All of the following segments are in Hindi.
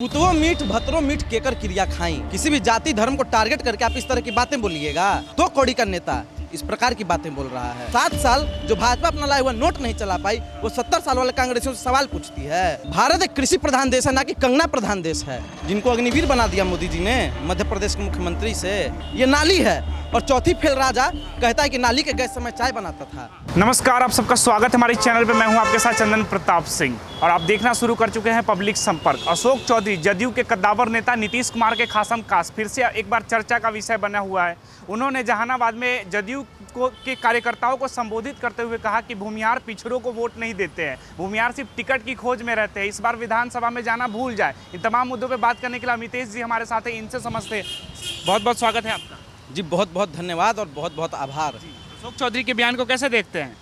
पुतवो मीठ भतरो मीठ केकर क्रिया खाई। किसी भी जाति धर्म को टारगेट करके आप इस तरह की बातें बोलिएगा तो कौड़ी का नेता इस प्रकार की बातें बोल रहा है। 7 साल जो भाजपा अपना लाया हुआ नोट नहीं चला पाई, वो 70 साल वाले कांग्रेसियों से सवाल पूछती है। भारत एक कृषि प्रधान देश है, ना कि कंगना प्रधान देश है। जिनको अग्निवीर बना दिया मोदी जी ने मध्य प्रदेश के मुख्यमंत्री से, ये नाली है। और चौथी फेल राजा कहता है कि नाली के गैस से मैं चाय बनाता था। नमस्कार, आप सबका स्वागत है हमारे चैनल पे। मैं हूं आपके साथ चंदन प्रताप सिंह और आप देखना शुरू कर चुके हैं पब्लिक संपर्क। अशोक चौधरी जदयू के कद्दावर नेता नीतीश कुमार के खासम खास फिर से एक बार चर्चा का विषय बना हुआ है। उन्होंने जहानाबाद में जदयू के कार्यकर्ताओं को संबोधित करते हुए कहा कि भूमिहार पिछड़ों को वोट नहीं देते हैं, भूमिहार सिर्फ टिकट की खोज में रहते हैं, इस बार विधानसभा में जाना भूल जाए। इन तमाम मुद्दों पर बात करने के लिए अमितेश जी हमारे साथ हैं, इनसे समझते हैं। बहुत बहुत स्वागत है आपका जी। बहुत बहुत धन्यवाद और बहुत बहुत आभार। अशोक चौधरी के बयान को कैसे देखते हैं?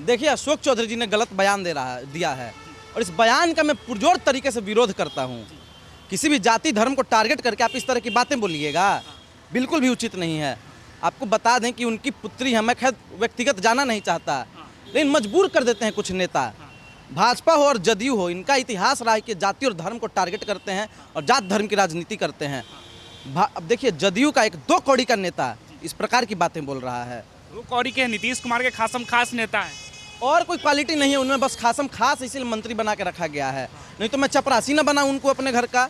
देखिए, अशोक चौधरी जी ने गलत बयान दिया है और इस बयान का मैं पुरजोर तरीके से विरोध करता हूँ। किसी भी जाति धर्म को टारगेट करके आप इस तरह की बातें बोलिएगा बिल्कुल भी उचित नहीं है। आपको बता दें कि उनकी पुत्री है, मैं खैर व्यक्तिगत जाना नहीं चाहता, लेकिन मजबूर कर देते हैं कुछ नेता, भाजपा हो और जदयू हो। इनका इतिहास रहा है कि जाति और धर्म को टारगेट करते हैं और जात धर्म की राजनीति करते हैं। अब देखिए, जदयू का एक 2 कौड़ी का नेता इस प्रकार की बातें बोल रहा है। 2 कौड़ी के नीतीश कुमार के खासम खास नेता है और कोई क्वालिटी नहीं है उनमें, बस खासम खास इसीलिए मंत्री बना के रखा गया है। नहीं तो मैं चपरासी न बना उनको अपने घर का।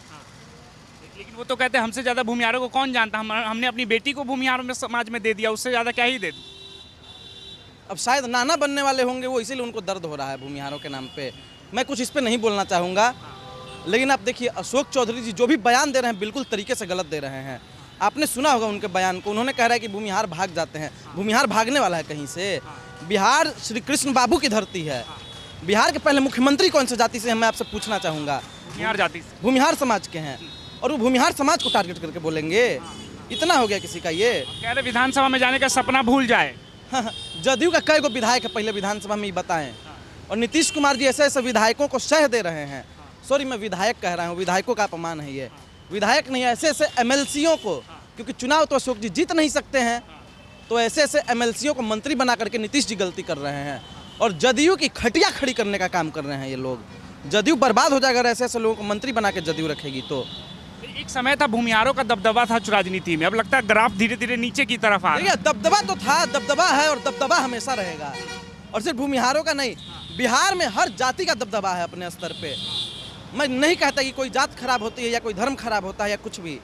लेकिन वो तो कहते हैं हमसे ज़्यादा भूमिहारों को कौन जानता, हमने अपनी बेटी को भूमिहारों में समाज में दे दिया, उससे ज़्यादा क्या ही दे दूं। अब शायद नाना बनने वाले होंगे वो, इसीलिए उनको दर्द हो रहा है भूमिहारों के नाम पे। मैं कुछ इस पे नहीं बोलना चाहूँगा, लेकिन आप देखिए अशोक चौधरी जी जो भी बयान दे रहे हैं बिल्कुल तरीके से गलत दे रहे हैं। आपने सुना होगा उनके बयान को, उन्होंने कह रहा है कि भूमिहार भाग जाते हैं। भूमिहार भागने वाला है कहीं से? बिहार श्री कृष्ण बाबू की धरती है। बिहार के पहले मुख्यमंत्री कौन सी जाति से हैं, मैं आपसे पूछना चाहूँगा। भूमिहार जाति से, भूमिहार समाज के हैं, और वो भूमिहार समाज को टारगेट करके बोलेंगे? इतना हो गया किसी का ये? कह रहे विधानसभा में जाने का सपना भूल जाए। जदयू का कई गो विधायक है पहले विधानसभा में ही बताएं। और नीतीश कुमार जी ऐसे ऐसे विधायकों को शह दे रहे हैं। सॉरी, मैं विधायक कह रहा हूँ, विधायकों का अपमान है ये। विधायक नहीं है, ऐसे ऐसे एमएलसीओं को, क्योंकि चुनाव तो अशोक जी जीत नहीं सकते हैं, तो ऐसे ऐसे एमएलसीओं को मंत्री बना करके नीतीश जी गलती कर रहे हैं और जदयू की खटिया खड़ी करने का काम कर रहे हैं ये लोग। जदयू बर्बाद हो जाएगा ऐसे ऐसे लोगों को मंत्री बना के जदयू रखेगी तो। एक समय था भूमिहारों का दबदबा था राजनीति में, अब लगता है ग्राफ धीरे धीरे नीचे की तरफ आ रहा है। दबदबा तो था, दबदबा है और दबदबा हमेशा रहेगा। और सिर्फ भूमिहारों का नहीं, बिहार में हर जाति का दबदबा है अपने स्तर पे। मैं नहीं कहता कि कोई जात खराब होती है या कोई धर्म खराब होता है या कुछ भी।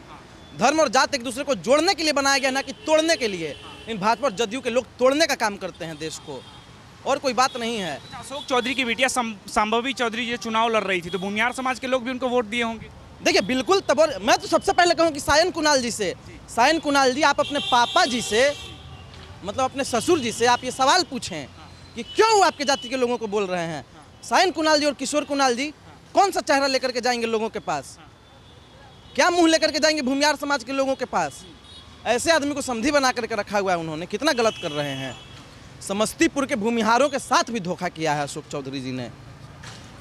धर्म और जात एक दूसरे को जोड़ने के लिए बनाया गया, ना कि तोड़ने के लिए। इन भाजपा और जदयू के लोग तोड़ने का काम करते हैं देश को, और कोई बात नहीं है। अशोक चौधरी की बेटिया संभवी चौधरी ये चुनाव लड़ रही थी, तो भूमिहार समाज के लोग भी उनको वोट दिए होंगे। देखिए बिल्कुल, तब मैं तो सबसे पहले कहूँ कि सायन कुणाल जी आप अपने पापा जी से, मतलब अपने ससुर जी से आप ये सवाल पूछें कि क्यों वो आपके जाति के लोगों को बोल रहे हैं। सायन कुणाल जी और किशोर कुणाल जी कौन सा चेहरा लेकर के जाएंगे लोगों के पास? क्या मुंह लेकर के जाएंगे भूमिहार समाज के लोगों के पास? ऐसे आदमी को समधी बना करके रखा हुआ है उन्होंने। कितना गलत कर रहे हैं। समस्तीपुर के भूमिहारों के साथ भी धोखा किया है अशोक चौधरी जी ने,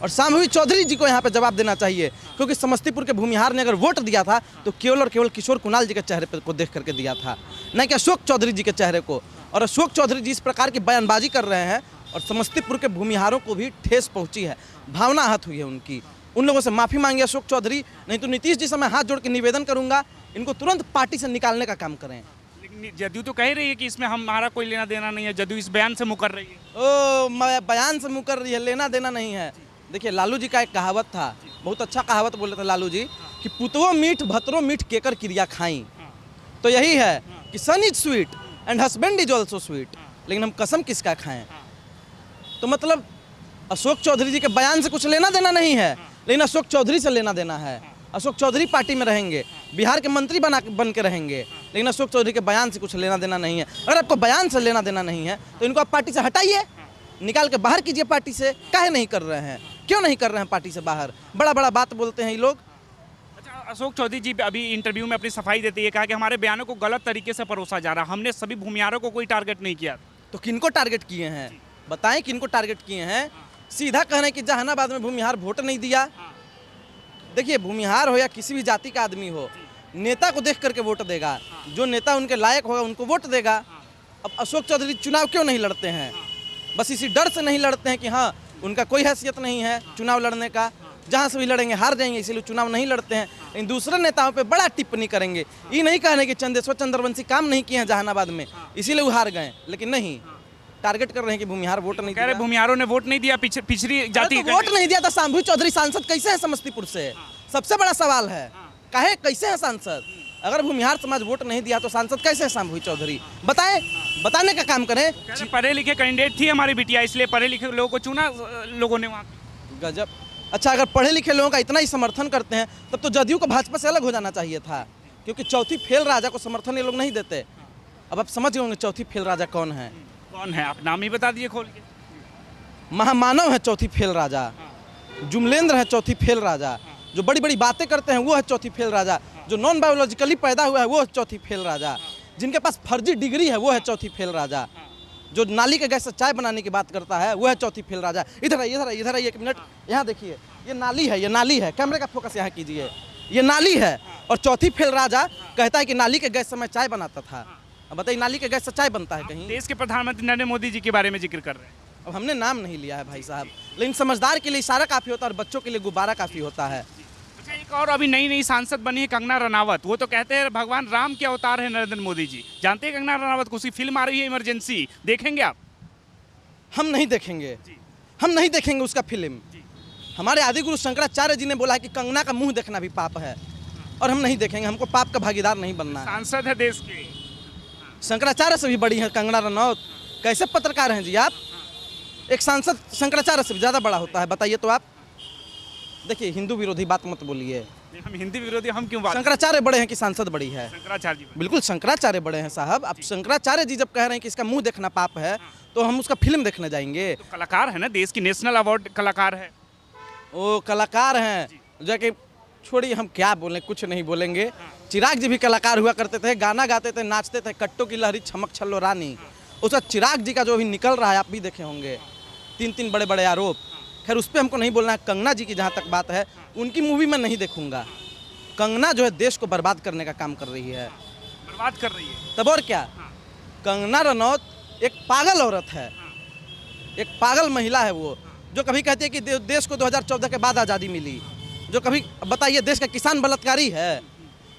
और संभवी चौधरी जी को यहाँ पे जवाब देना चाहिए, क्योंकि समस्तीपुर के भूमिहार ने अगर वोट दिया था तो केवल और केवल किशोर कुणाल जी के चेहरे को देख करके दिया था, न कि अशोक चौधरी जी के चेहरे को। और अशोक चौधरी जी इस प्रकार की बयानबाजी कर रहे हैं और समस्तीपुर के भूमिहारों को भी ठेस पहुंची है, भावना आहत हुई है उनकी। उन लोगों से माफ़ी मांगे अशोक चौधरी, नहीं तो नीतीश जी से मैं हाथ जोड़ के निवेदन करूंगा इनको तुरंत पार्टी से निकालने का काम करें। लेकिन जदयू तो कह रही है कि इसमें हमारा कोई लेना देना नहीं है, जदयू इस बयान से मुकर रही है। बयान से मुकर रही है, लेना देना नहीं है। देखिए, लालू जी का एक कहावत था, बहुत अच्छा कहावत बोले थे लालू जी, कि पुतवो मीठ भतरो मीठ केकर क्रिया खाई। तो यही है कि son is sweet and husband is also sweet, लेकिन हम कसम किसका खाएं? तो मतलब अशोक चौधरी जी के बयान से कुछ लेना देना नहीं है, लेकिन अशोक चौधरी से लेना देना है। अशोक चौधरी पार्टी में रहेंगे, बिहार के मंत्री बन के रहेंगे, लेकिन अशोक चौधरी के बयान से कुछ लेना देना नहीं है। अगर आपको बयान से लेना देना नहीं है तो इनको आप पार्टी से हटाइए, निकाल के बाहर कीजिए पार्टी से। काहे नहीं कर रहे हैं? क्यों नहीं कर रहे हैं पार्टी से बाहर? बड़ा बड़ा बात बोलते हैं ये लोग। अच्छा, अशोक चौधरी जी अभी इंटरव्यू में अपनी सफाई देते हैं, कहा कि हमारे बयानों को गलत तरीके से परोसा जा रहा, हमने सभी भूमिहारों को कोई टारगेट नहीं किया। तो किनको टारगेट किए हैं? बताएं किनको टारगेट किए हैं? सीधा कह रहे हैं कि जहानाबाद में भूमिहार वोट नहीं दिया। देखिए, भूमिहार हो या किसी भी जाति का आदमी हो, नेता को देख करके वोट देगा, जो नेता उनके लायक होगा उनको वोट देगा। अब अशोक चौधरी चुनाव क्यों नहीं लड़ते हैं? बस इसी डर से नहीं लड़ते हैं कि हाँ उनका कोई हैसियत नहीं है चुनाव लड़ने का, जहाँ से भी लड़ेंगे हार जाएंगे, इसीलिए चुनाव नहीं लड़ते हैं। लेकिन दूसरे नेताओं पे बड़ा टिप्पणी करेंगे, ये नहीं कहने कि चंदेश्वर चंद्रवंशी काम नहीं किए हैं जहानाबाद में, इसीलिए वो हार गए। लेकिन नहीं, टारगेट कर रहे हैं कि भूमिहार वोट नहीं कह रहे दिया। भूमिहारों ने वोट नहीं दिया, पिछड़ी जाति अरे तो वोट नहीं दिया तो शंभू चौधरी सांसद कैसे है समस्तीपुर से? सबसे बड़ा सवाल है, काहे कैसे है सांसद? अगर भूमिहार समाज वोट नहीं दिया तो सांसद कैसे है शंभू चौधरी? बताएं, बताने का काम करें। कह रहे पढ़े लिखे कैंडिडेट थी हमारी बिटिया, इसलिए पढ़े लिखे लोगों को चुना लोगों ने वहाँ। गजब। अच्छा, अगर पढ़े लिखे लोगों का इतना ही समर्थन करते हैं तब तो जदयू को भाजपा से अलग हो जाना चाहिए था, क्योंकि चौथी फेल राजा को समर्थन ये लोग नहीं देते। अब आप समझ गए होंगे चौथी फेल राजा कौन है। कौन है, आप नाम ही बता दिए खोल के। महामानव है चौथी फेल राजा, जुमलेंद्र है चौथी फेल राजा, जो बड़ी बड़ी बातें करते हैं वो है चौथी फेल राजा, जो नॉन बायोलॉजिकली पैदा हुआ है वो है चौथी फेल राजा, जिनके पास फर्जी डिग्री है वो है चौथी फेल राजा, जो नाली के गैस से चाय बनाने की बात करता है वो है चौथी फेल राजा। इधर आइए, इधर आइए, इधर आइए, एक मिनट, यहाँ देखिए, ये नाली है, ये नाली है, कैमरे का फोकस यहाँ कीजिए, ये नाली है। और चौथी फेल राजा कहता है कि नाली के गैस से मैं चाय बनाता था। अब बताइए, नाली के गैस से चाय बनता है कहीं? देश के प्रधानमंत्री नरेंद्र मोदी जी के बारे में जिक्र कर रहे हैं। अब हमने नाम नहीं लिया है भाई साहब, लेकिन समझदार के लिए इशारा काफ़ी होता है और बच्चों के लिए गुब्बारा काफ़ी होता है। अच्छा, एक और अभी नई नई सांसद बनी है कंगना रनावत, वो तो कहते हैं भगवान राम के अवतार है नरेंद्र मोदी जी। जानते हैं कंगना रनावत को? उसकी फिल्म आ रही है इमरजेंसी, देखेंगे आप? हम नहीं देखेंगे, हम नहीं देखेंगे उसका फिल्म। हमारे आदि गुरु शंकराचार्य जी ने बोला है कि कंगना का मुंह देखना भी पाप है, और हम नहीं देखेंगे, हमको पाप का भागीदार नहीं बनना है। सांसद है देश के, शंकराचार्य से भी बड़ी है कंगना रनौत। कैसे पत्रकार हैं जी आप? एक सांसद शंकराचार्य से भी ज़्यादा बड़ा होता है, बताइए तो आप। देखिए, हिंदू विरोधी बात मत बोलिए। हम हिंदी विरोधी, हम क्यों बात? शंकराचार्य बड़े हैं कि सांसद बड़ी है? शंकराचार्य जी बिल्कुल शंकराचार्य बड़े हैं साहब। अब शंकराचार्य जी जब कह रहे हैं कि इसका मुंह देखना पाप है, तो हम उसका फिल्म देखने जाएंगे? तो कलाकार है ना, देश की नेशनल अवार्ड कलाकार है। वो कलाकार हैं, जाके छोड़िए, हम क्या बोलें, कुछ नहीं बोलेंगे। चिराग जी भी कलाकार हुआ करते थे, गाना गाते थे, नाचते थे, कट्टों की लहरी चमक छल्लो रानी। उसका चिराग जी का जो भी निकल रहा है आप भी देखे होंगे, 3 बड़े बड़े आरोप। खैर उस पर हमको नहीं बोलना है। कंगना जी की जहाँ तक बात है, उनकी मूवी मैं नहीं देखूंगा। कंगना जो है देश को बर्बाद करने का काम कर रही है, बर्बाद कर रही है। तब और क्या। कंगना रनौत एक पागल औरत है, एक पागल महिला है वो, जो कभी कहती है कि देश को 2014 के बाद आज़ादी मिली, जो कभी बताइए देश का किसान बलात्कारी है।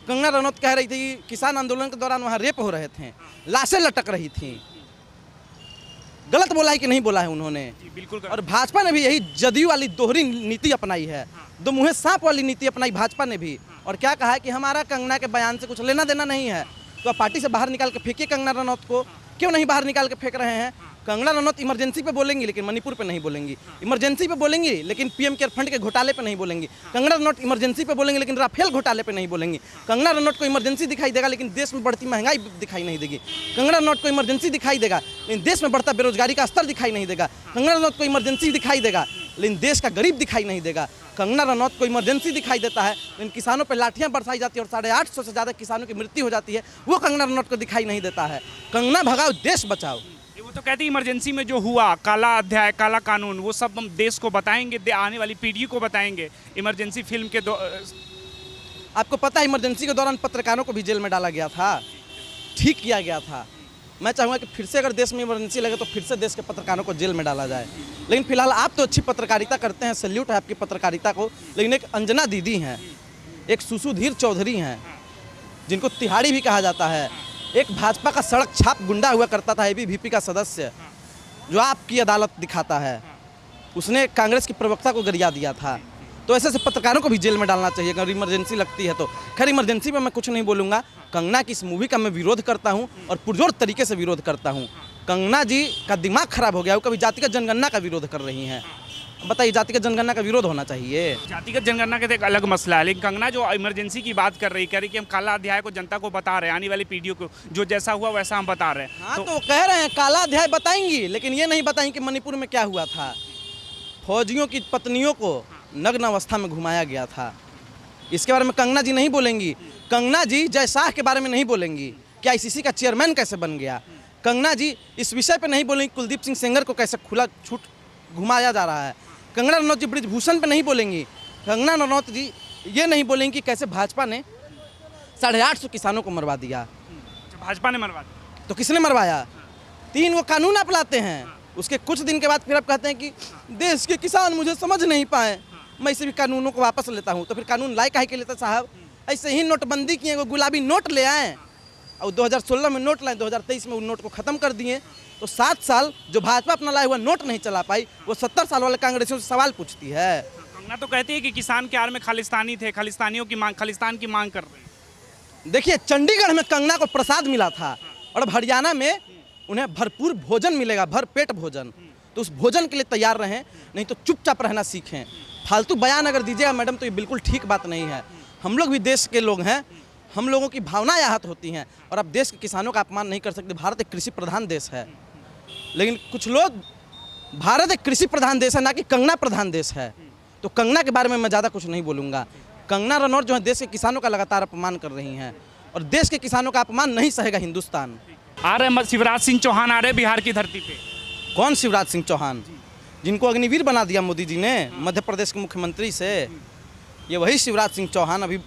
कंगना रनौत कह रही थी किसान आंदोलन के दौरान वहाँ रेप हो रहे थे, लाशें लटक रही थीं। गलत बोला है कि नहीं बोला है उन्होंने? बिल्कुल। और भाजपा ने भी यही जदयू वाली दोहरी नीति अपनाई है, दो मुँहे सांप वाली नीति अपनाई भाजपा ने भी। और क्या कहा है कि हमारा कंगना के बयान से कुछ लेना देना नहीं है, तो आप पार्टी से बाहर निकाल के फेंकिए कंगना रनौत को। क्यों नहीं बाहर निकाल के फेंक रहे हैं? कंगना रनौत इमरजेंसी पे बोलेंगी लेकिन मणिपुर पे नहीं बोलेंगी, इमरजेंसी पे बोलेंगी लेकिन पीएम केयर फंड के घोटाले पे नहीं बोलेंगी। कंगना रनौत इमरजेंसी पे बोलेंगी लेकिन राफेल घोटाले पे नहीं बोलेंगी। कंगना रनौत को इमरजेंसी दिखाई देगा लेकिन देश में बढ़ती महंगाई दिखाई नहीं देगी। कंगना रनौत को इमरजेंसी दिखाई देगा लेकिन देश में बढ़ता बेरोजगारी का स्तर दिखाई नहीं देगा। कंगना रनौत को इमरजेंसी दिखाई देगा लेकिन देश का गरीब दिखाई नहीं देगा। कंगना रनौत को इमरजेंसी दिखाई देता है लेकिन किसानों पर लाठियां बरसाई जाती है और 850 से ज़्यादा किसानों की मृत्यु हो जाती है, वो कंगना रनौत को दिखाई नहीं देता है। कंगना भगाओ, देश बचाओ। वो तो कहती है इमरजेंसी में जो हुआ, काला अध्याय, काला कानून, वो सब हम देश को बताएंगे, आने वाली पीढ़ी को बताएंगे। इमरजेंसी फिल्म के आपको पता है इमरजेंसी के दौरान पत्रकारों को भी जेल में डाला गया था, ठीक किया गया था। मैं चाहूँगा कि फिर से अगर देश में इमरजेंसी लगे तो फिर से देश के पत्रकारों को जेल में डाला जाए। लेकिन फिलहाल आप तो अच्छी पत्रकारिता करते हैं, सैल्यूट है आपकी पत्रकारिता को। लेकिन एक अंजना दीदी हैं, एक सुसुधीर चौधरी हैं, जिनको तिहाड़ी भी कहा जाता है, एक भाजपा का सड़क छाप गुंडा हुआ करता था, एबीवीपी का सदस्य, जो आपकी अदालत दिखाता है, उसने कांग्रेस की प्रवक्ता को गरिया दिया था। तो ऐसे पत्रकारों को भी जेल में डालना चाहिए अगर इमरजेंसी लगती है तो। खैर इमरजेंसी पर मैं कुछ नहीं बोलूँगा। कंगना की इस मूवी का मैं विरोध करता हूँ और पुरजोर तरीके से विरोध करता हूँ। कंगना जी का दिमाग खराब हो गया, वो कभी जातिगत जनगणना का विरोध कर रही हैं। बताइए, जातिगत जनगणना का विरोध होना चाहिए? जातिगत जनगणना का तो एक अलग मसला है, लेकिन कंगना जो इमरजेंसी की बात कर रही, कह रही कि हम काला अध्याय को जनता को बता रहे हैं, आने वाली पीढ़ियों को जो जैसा हुआ वैसा हम बता रहे हैं। हाँ, तो कह रहे हैं काला अध्याय बताएंगी, लेकिन ये नहीं बताएंगे कि मणिपुर में क्या हुआ था। फौजियों की पत्नियों को नग्न अवस्था में घुमाया गया था, इसके बारे में कंगना जी नहीं बोलेंगी। कंगना जी जय शाह के बारे में नहीं बोलेंगी, क्या आईसीसी का चेयरमैन कैसे बन गया। कंगना जी इस विषय पे नहीं बोलेंगी कुलदीप सिंह सेंगर को कैसे खुला छूट घुमाया जा रहा है। कंगना रनौत जी ब्रिजभूषण पे नहीं बोलेंगी। कंगना रनौत जी ये नहीं बोलेंगी कि कैसे भाजपा ने 850 किसानों को मरवा दिया। भाजपा ने मरवा दिया तो किसने मरवाया? 3 वो कानून आप लाते हैं, उसके कुछ दिन के बाद फिर आप कहते हैं कि देश के किसान मुझे समझ नहीं पाए। मैं इसे भी कानूनों को वापस लेता हूँ। तो फिर कानून लाए काहे के लेता साहब? ऐसे ही नोटबंदी किए, वो गुलाबी नोट ले आए और 2016 में नोट लाए, 2023 में उन नोट को ख़त्म कर दिए। तो 7 साल जो भाजपा अपना लाया हुआ नोट नहीं चला पाई, वो 70 साल वाले कांग्रेसियों से सवाल पूछती है। कंगना तो कहती है कि किसान के आड़ में खालिस्तानी थे, खालिस्तानियों की मांग, खालिस्तान की मांग कर रहे हैं। देखिए, चंडीगढ़ में कंगना को प्रसाद मिला था और अब हरियाणा में उन्हें भरपूर भोजन मिलेगा, भर पेट भोजन। तो उस भोजन के लिए तैयार रहें, नहीं तो चुपचाप रहना सीखें। फालतू बयान अगर दीजिएगा मैडम तो ये बिल्कुल ठीक बात नहीं है। हम लोग भी देश के लोग हैं, हम लोगों की भावनाएं आहत होती हैं और अब देश के किसानों का अपमान नहीं कर सकते। भारत एक कृषि प्रधान देश है, लेकिन कुछ लोग, भारत एक कृषि प्रधान देश है ना कि कंगना प्रधान देश है। तो कंगना के बारे में मैं ज़्यादा कुछ नहीं बोलूँगा। कंगना रनौत जो है देश के किसानों का लगातार अपमान कर रही हैं और देश के किसानों का अपमान नहीं सहेगा हिंदुस्तान। आ रहे शिवराज सिंह चौहान आ रहे बिहार की धरती पे। कौन शिवराज सिंह चौहान? जिनको अग्निवीर बना दिया मोदी जी ने मध्य प्रदेश के मुख्यमंत्री से, ये वही शिवराज सिंह चौहान अभी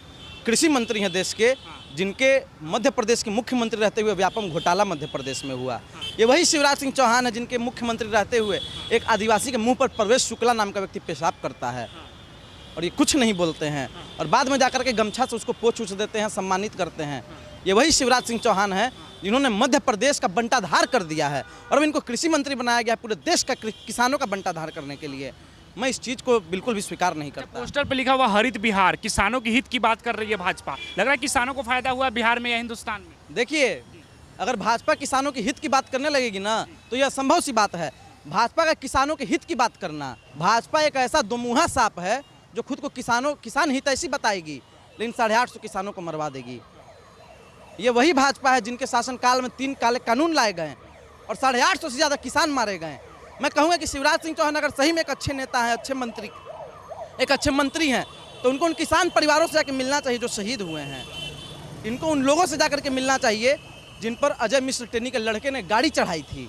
कृषि मंत्री हैं देश के, जिनके मध्य प्रदेश के मुख्यमंत्री रहते हुए व्यापम घोटाला मध्य प्रदेश में हुआ। ये वही शिवराज सिंह चौहान है जिनके मुख्यमंत्री रहते हुए एक आदिवासी के मुंह पर प्रवेश शुक्ला नाम का व्यक्ति पेशाब करता है और ये कुछ नहीं बोलते हैं और बाद में जाकर के गमछा से उसको पोंछ उछ देते हैं, सम्मानित करते हैं। ये वही शिवराज सिंह चौहान है जिन्होंने मध्य प्रदेश का बंटाधार कर दिया है और अब इनको कृषि मंत्री बनाया गया है पूरे देश का किसानों का बंटाधार करने के लिए। मैं इस चीज़ को बिल्कुल भी स्वीकार नहीं करता। पोस्टर पे लिखा हुआ हरित बिहार, किसानों की हित की बात कर रही है भाजपा। लग रहा है किसानों को फायदा हुआ बिहार में या हिंदुस्तान में? देखिए, अगर भाजपा किसानों की हित की बात करने लगेगी ना तो यह असंभव सी बात है। भाजपा का किसानों के हित की बात करना, भाजपा एक ऐसा दोमुहा सांप है जो खुद को किसान हित ऐसी बताएगी लेकिन 850 किसानों को मरवा देगी। ये वही भाजपा है जिनके शासनकाल में 3 काले कानून लाए गए और 850 से ज़्यादा किसान मारे गए। मैं कहूँगा कि शिवराज सिंह चौहान अगर सही में एक अच्छे नेता हैं, एक अच्छे मंत्री हैं, तो उनको उन किसान परिवारों से जाकर मिलना चाहिए जो शहीद हुए हैं। इनको उन लोगों से जाकर के मिलना चाहिए जिन पर अजय मिश्र टेनी के लड़के ने गाड़ी चढ़ाई थी,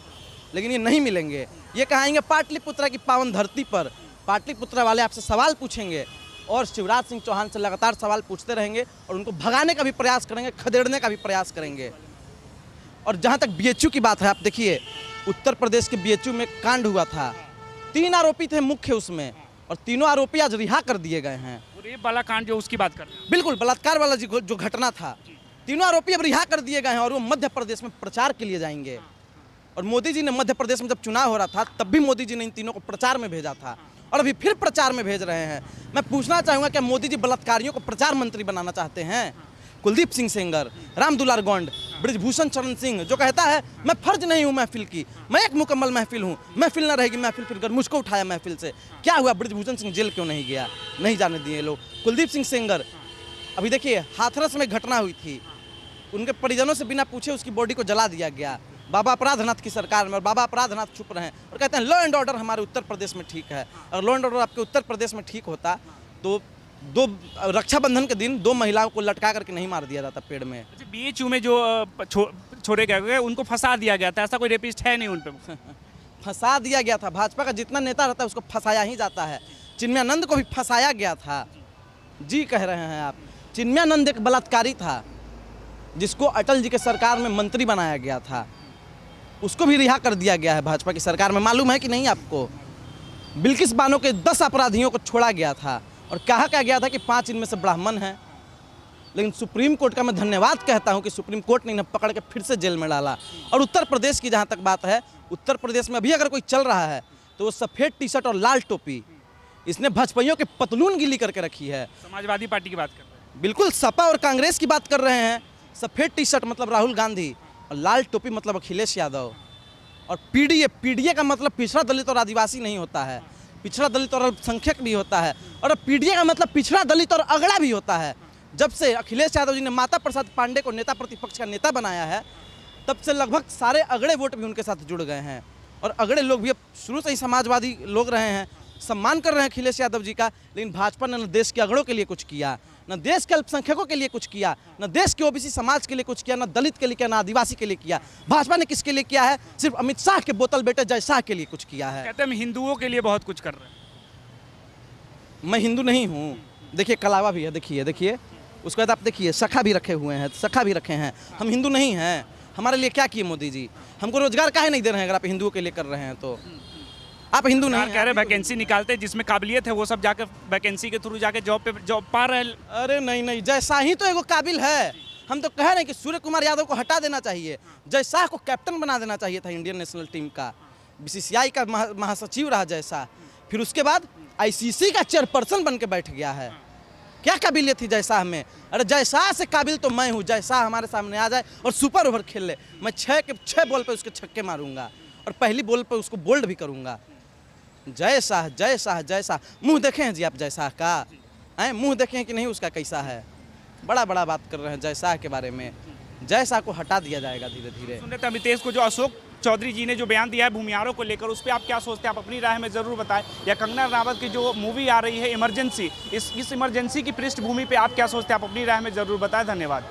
लेकिन ये नहीं मिलेंगे। ये कहेंगे पाटलिपुत्र की पावन धरती पर पाटलिपुत्र वाले आपसे सवाल पूछेंगे और शिवराज सिंह चौहान से लगातार सवाल पूछते रहेंगे और उनको भगाने का भी प्रयास करेंगे, खदेड़ने का भी प्रयास करेंगे। और जहाँ तक बीएचयू की बात है, आप देखिए उत्तर प्रदेश के बीएचयू में कांड हुआ था, 3 आरोपी थे मुख्य उसमें और तीनों आरोपी आज रिहा कर दिए गए हैं। रेप वाला कांड जो उसकी बात कर रहे हैं, बिल्कुल बलात्कार वाला जो घटना था, तीनों आरोपी अब रिहा कर दिए गए हैं और वो मध्य प्रदेश में प्रचार के लिए जाएंगे। और मोदी जी ने मध्य प्रदेश में जब चुनाव हो रहा था तब भी मोदी जी ने इन तीनों को प्रचार में भेजा था और अभी फिर प्रचार में भेज रहे हैं। मैं पूछना चाहूँगा क्या मोदी जी बलात्कारियों को प्रचार मंत्री बनाना चाहते हैं? कुलदीप सिंह सेंगर, रामदुलार गौंड, बृजभूषण शरण सिंह जो कहता है मैं फर्ज नहीं हूँ महफिल की, मैं एक मुकम्मल महफिल हूँ, महफिल ना रहेगी महफिल फिर कर मुझको उठाया महफिल से। क्या हुआ? बृजभूषण सिंह जेल क्यों नहीं गया? नहीं जाने दिए लोग। कुलदीप सिंह सेंगर, अभी देखिए हाथरस में घटना हुई थी, उनके परिजनों से बिना पूछे उसकी बॉडी को जला दिया गया बाबा अपराधनाथ की सरकार में, और बाबा अपराधनाथ चुप रहे और कहते हैं लॉ एंड ऑर्डर हमारे उत्तर प्रदेश में ठीक है। अगर लॉ एंड ऑर्डर आपके उत्तर प्रदेश में ठीक होता तो रक्षाबंधन के दिन 2 महिलाओं को लटका करके नहीं मार दिया जाता पेड़ में। बीएचयू में जो छोड़े गए उनको फंसा दिया गया था, ऐसा कोई रेपिस्ट है नहीं उन पे? फंसा दिया गया था। भाजपा का जितना नेता रहता है उसको फंसाया ही जाता है। चिन्मयानंद को भी फंसाया गया था। जी कह रहे हैं आप। चिन्मयानंद एक बलात्कारी था जिसको अटल जी के सरकार में मंत्री बनाया गया था, उसको भी रिहा कर दिया गया है भाजपा की सरकार में। मालूम है कि नहीं आपको? बिल्किस बानो के 10 अपराधियों को छोड़ा गया था और कहा गया था कि 5 इनमें से ब्राह्मण हैं, लेकिन सुप्रीम कोर्ट का मैं धन्यवाद कहता हूं कि सुप्रीम कोर्ट ने इन्हें पकड़ के फिर से जेल में डाला। और उत्तर प्रदेश की जहां तक बात है, उत्तर प्रदेश में अभी अगर कोई चल रहा है तो वो सफ़ेद टी शर्ट और लाल टोपी, इसने भाजपाइयों के पतलून गीली करके रखी है। समाजवादी पार्टी की बात कर रहे हैं? बिल्कुल, सपा और कांग्रेस की बात कर रहे हैं। सफ़ेद टी शर्ट मतलब राहुल गांधी और लाल टोपी मतलब अखिलेश यादव। और पीडीए का मतलब पिछड़ा दलित और आदिवासी नहीं होता है, पिछड़ा दलित और अल्पसंख्यक भी होता है। और पीडीए का मतलब पिछड़ा दलित और अगड़ा भी होता है। जब से अखिलेश यादव जी ने माता प्रसाद पांडे को नेता प्रतिपक्ष का नेता बनाया है, तब से लगभग सारे अगड़े वोट भी उनके साथ जुड़ गए हैं। और अगड़े लोग भी अब शुरू से ही समाजवादी लोग रहे हैं, सम्मान कर रहे हैं अखिलेश यादव जी का। लेकिन भाजपा ने न देश के अगड़ों के लिए कुछ किया, न देश के अल्पसंख्यकों के लिए कुछ किया, न देश के ओबीसी समाज के लिए कुछ किया, न दलित के लिए किया, न आदिवासी के लिए किया। भाजपा ने किसके लिए किया है? सिर्फ अमित शाह के बोतल बेटे जय शाह के लिए कुछ किया है। कहते हैं हम हिंदुओं के लिए बहुत कुछ कर रहे हैं। मैं हिंदू नहीं हूँ। देखिए कलावा भी है, देखिए उसके बाद आप देखिए सखा भी रखे हुए हैं, सखा भी रखे हैं। हम हिंदू नहीं हैं। हमारे लिए क्या किए मोदी जी? हमको रोजगार काहे नहीं दे रहे हैं अगर आप हिंदुओं के लिए कर रहे हैं तो? आप हिंदू नहीं सरकार कह रहे हैं। वैकेंसी निकालते हैं, जिसमें काबिलियत है वो सब जाकर वैकेंसी के थ्रू जाके जॉब पा रहे हैं। अरे नहीं नहीं, जयसा ही तो एगो काबिल है। हम तो कह रहे हैं कि सूर्य कुमार यादव को हटा देना चाहिए, जयशाह को कैप्टन बना देना चाहिए था इंडियन नेशनल टीम का, बीसीसीआई का महासचिव रहा जयशाह, फिर उसके बाद आईसीसी का चेयरपर्सन बन के बैठ गया है। क्या काबिलियत थी जयशाह में? अरे जयशाह से काबिल तो मैं हूँ। जयशाह हमारे सामने आ जाए और सुपर ओवर खेल ले, मैं 6 के 6 बॉल पे उसके छक्के मारूंगा और पहली बॉल पे उसको बोल्ड भी करूंगा। जयशाह जयशाह जयशाह, मुंह देखे हैं जी आप जयशाह का? हैं, मुंह देखे हैं कि नहीं उसका कैसा है? बड़ा बड़ा बात कर रहे हैं जयशाह के बारे में। जयशाह को हटा दिया जाएगा धीरे धीरे। सुन रहे थे अमितेश को, जो अशोक चौधरी जी ने जो बयान दिया है भूमिहारों को लेकर, उस पर आप क्या सोचते हैं? आप अपनी राय में जरूर बताएं। या कंगना रनावत की जो मूवी आ रही है इमरजेंसी, इस इमरजेंसी की पृष्ठभूमि पे आप क्या सोचते हैं? आप अपनी राय में जरूर बताएं। धन्यवाद।